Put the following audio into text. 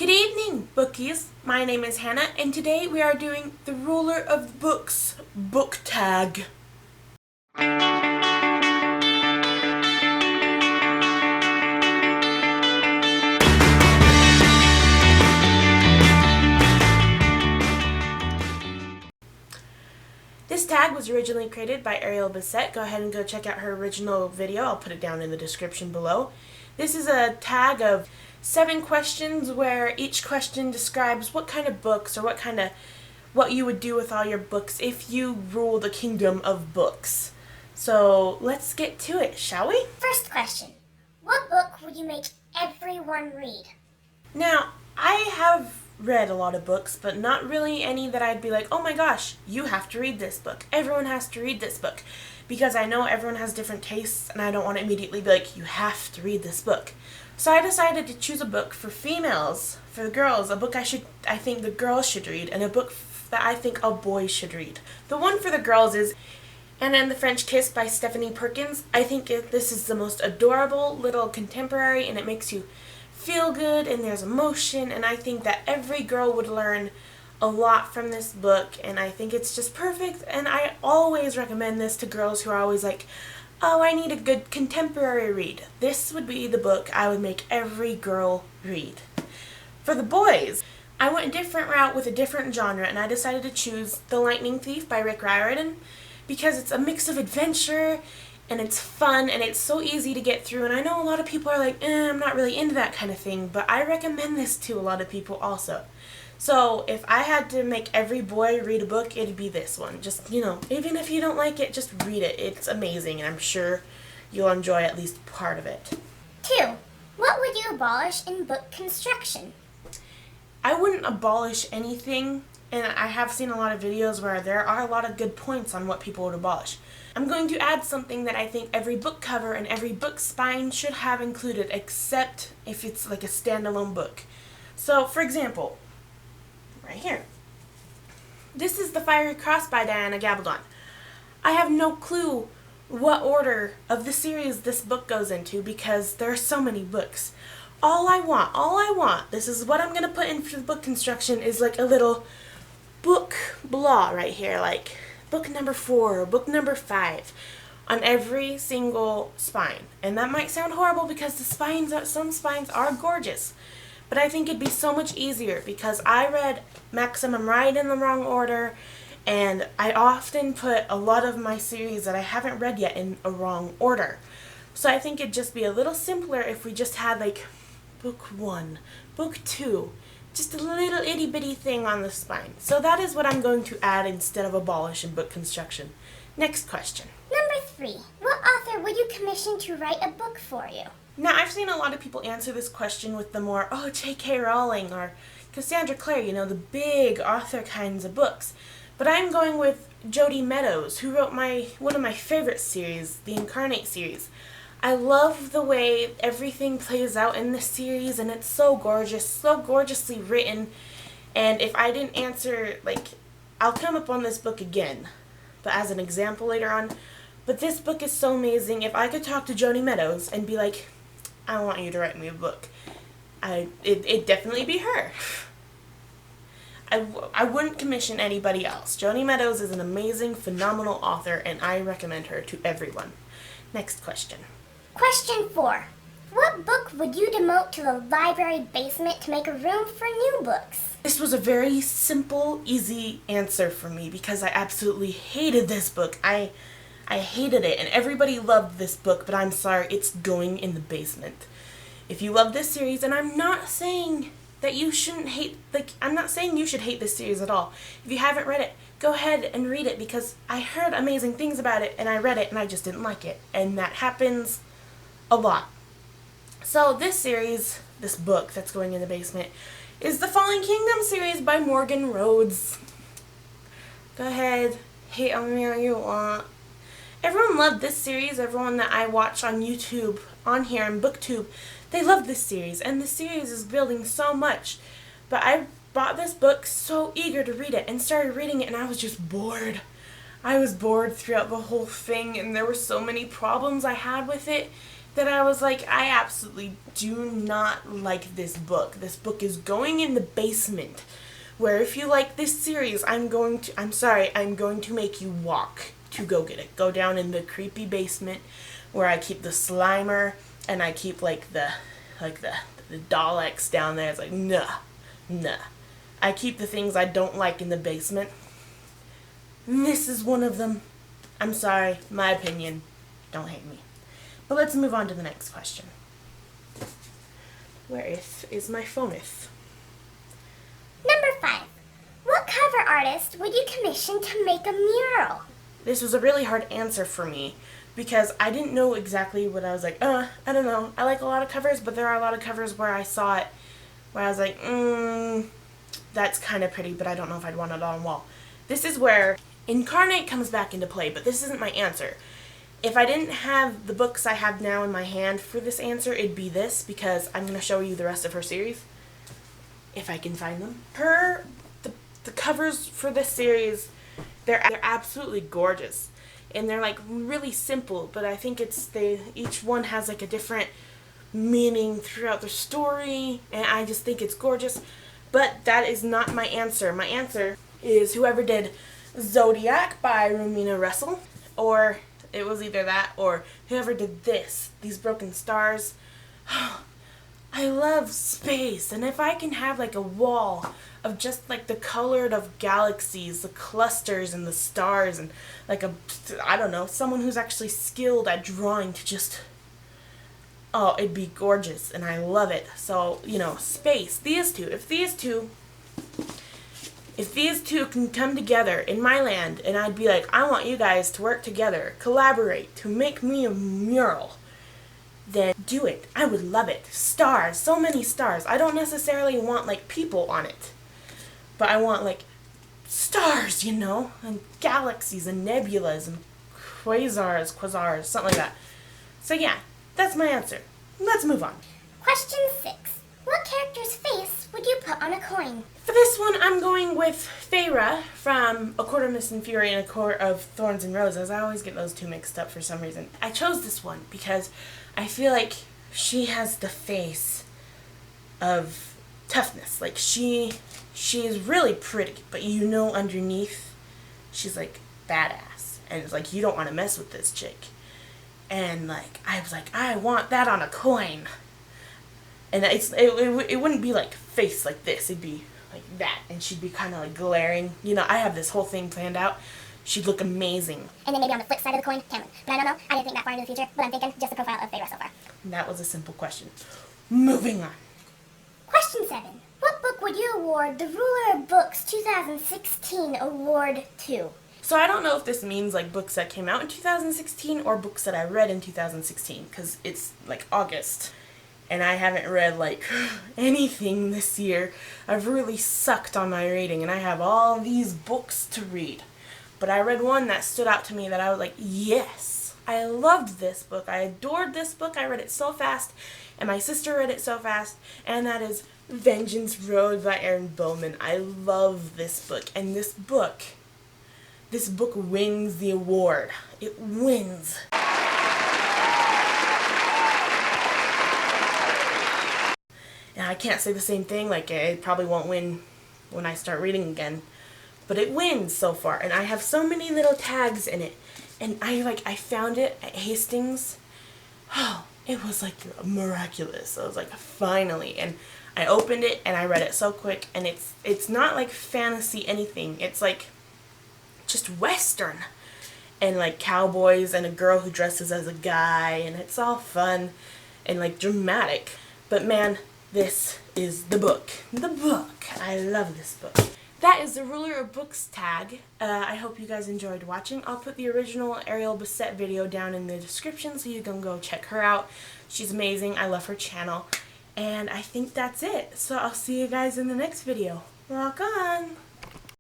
Good evening, Bookies. My name is Hannah, and today we are doing the Ruler of the Books book tag. This tag was originally created by Ariel Bissett. Go ahead and go check out her original video. I'll put it down in the description below. This is a tag of 7 questions where each question describes what kind of books or what you would do with all your books if you rule the kingdom of books. So let's get to it, shall we? First question. What book would you make everyone read? Now, I have read a lot of books, but not really any that I'd be like, oh my gosh, you have to read this book. Everyone has to read this book. Because I know everyone has different tastes, and I don't want to immediately be like, you have to read this book. So I decided to choose a book for females, for the girls, a book I think the girls should read, and a book that I think all boys should read. The one for the girls is Anna and the French Kiss by Stephanie Perkins. I think this is the most adorable little contemporary, and it makes you feel good, and there's emotion, and I think that every girl would learn a lot from this book, and I think it's just perfect, and I always recommend this to girls who are always like, oh, I need a good contemporary read. This would be the book I would make every girl read. For the boys, I went a different route with a different genre, and I decided to choose The Lightning Thief by Rick Riordan because it's a mix of adventure, and it's fun, and it's so easy to get through, and I know a lot of people are like, I'm not really into that kind of thing, but I recommend this to a lot of people also. So if I had to make every boy read a book, it'd be this one. Just, even if you don't like it, just read it. It's amazing, and I'm sure you'll enjoy at least part of it. 2. What would you abolish in book construction? I wouldn't abolish anything, and I have seen a lot of videos where there are a lot of good points on what people would abolish. I'm going to add something that I think every book cover and every book spine should have included, except if it's like a standalone book. So, for example, right here. This is The Fiery Cross by Diana Gabaldon. I have no clue what order of the series this book goes into because there are so many books. All I want, this is what I'm going to put in for the book construction, is like a little book blah right here, like book number 4 or book number 5 on every single spine. And that might sound horrible because some spines are gorgeous. But I think it'd be so much easier because I read Maximum Ride in the wrong order, and I often put a lot of my series that I haven't read yet in a wrong order. So I think it'd just be a little simpler if we just had like book 1, book 2, just a little itty bitty thing on the spine. So that is what I'm going to add instead of abolish in book construction. Next question. Number 3. What author would you commission to write a book for you? Now, I've seen a lot of people answer this question with the more, J.K. Rowling or Cassandra Clare, the big author kinds of books. But I'm going with Jodi Meadows, who wrote one of my favorite series, the Incarnate series. I love the way everything plays out in this series, and it's so gorgeous, so gorgeously written. And if I didn't answer, I'll come up on this book again, but as an example later on. But this book is so amazing. If I could talk to Jodi Meadows and be like, I want you to write me a book, it'd definitely be her. I wouldn't commission anybody else. Jodi Meadows is an amazing, phenomenal author, and I recommend her to everyone. Next question. Question 4. What book would you demote to the library basement to make a room for new books? This was a very simple, easy answer for me because I absolutely hated this book. I hated it, and everybody loved this book, but I'm sorry, it's going in the basement. If you love this series, and I'm not saying that you shouldn't hate, I'm not saying you should hate this series at all. If you haven't read it, go ahead and read it because I heard amazing things about it, and I read it, and I just didn't like it, and that happens a lot. So this series, this book that's going in the basement, is the Fallen Kingdom series by Morgan Rhodes. Go ahead, hate on me all you want. Everyone loved this series. Everyone that I watch on YouTube, on here on BookTube, they love this series, and the series is building so much. But I bought this book so eager to read it and started reading it, and I was just bored. I was bored throughout the whole thing, and there were so many problems I had with it, that I was like, I absolutely do not like this book. This book is going in the basement, where if you like this series, I'm going to make you walk to go get it. Go down in the creepy basement where I keep the Slimer and I keep the Daleks down there. It's like, nah. I keep the things I don't like in the basement. This is one of them. I'm sorry, my opinion. Don't hate me. But let's move on to the next question. Where is my phoneth? Number 5. What cover artist would you commission to make a mural? This was a really hard answer for me because I didn't know exactly what I was like, I don't know. I like a lot of covers, but there are a lot of covers where I saw it where I was like, that's kind of pretty, but I don't know if I'd want it on a wall. This is where Incarnate comes back into play, but this isn't my answer. If I didn't have the books I have now in my hand for this answer, it'd be this, because I'm going to show you the rest of her series, if I can find them. The covers for this series, they're absolutely gorgeous, and they're like really simple, but I think each one has like a different meaning throughout the story, and I just think it's gorgeous. But that is not my answer. My answer is whoever did Zodiac by Rumina Russell, or it was either that or whoever did these broken stars. I love space, and if I can have like a wall of just like the colored of galaxies, the clusters and the stars, and like I don't know, someone who's actually skilled at drawing to just, it'd be gorgeous, and I love it. So, space, these two, if these two can come together in my land, and I'd be like, I want you guys to work together, collaborate, to make me a mural, then do it. I would love it. Stars, so many stars. I don't necessarily want like people on it, but I want like stars, and galaxies and nebulas and quasars, something like that. So yeah, that's my answer. Let's move on. Question 6. What character's face would you put on a coin? For this one, I'm going with Feyre from A Court of Mist and Fury and A Court of Thorns and Roses. I always get those two mixed up for some reason. I chose this one because I feel like she has the face of toughness. Like she is really pretty, but underneath she's like badass, and it's like you don't want to mess with this chick. And like I was like, I want that on a coin. And it wouldn't be like face like this. It'd be like that, and she'd be kind of like glaring. I have this whole thing planned out. She'd look amazing. And then maybe on the flip side of the coin, Cameron. But I don't know. I didn't think that far into the future, but I'm thinking just the profile of Feyre so far. That was a simple question. Moving on. Question 7. What book would you award the Ruler of Books 2016 award to? So I don't know if this means like books that came out in 2016 or books that I read in 2016, because it's like August. And I haven't read like anything this year. I've really sucked on my reading, and I have all these books to read. But I read one that stood out to me that I was like, yes, I loved this book. I adored this book. I read it so fast, and my sister read it so fast, and that is Vengeance Road by Aaron Bowman. I love this book, and this book wins the award. It wins. And I can't say the same thing, like it probably won't win when I start reading again, but it wins so far, and I have so many little tags in it, and I found it at Hastings. Oh, it was like miraculous. I was like, finally, and I opened it and I read it so quick, and it's not like fantasy anything. It's like just Western, and like cowboys and a girl who dresses as a guy, and it's all fun and like dramatic. But man, this is the book. The book. I love this book. That is the Ruler of Books tag. I hope you guys enjoyed watching. I'll put the original Ariel Bissett video down in the description so you can go check her out. She's amazing. I love her channel. And I think that's it. So I'll see you guys in the next video. Rock on!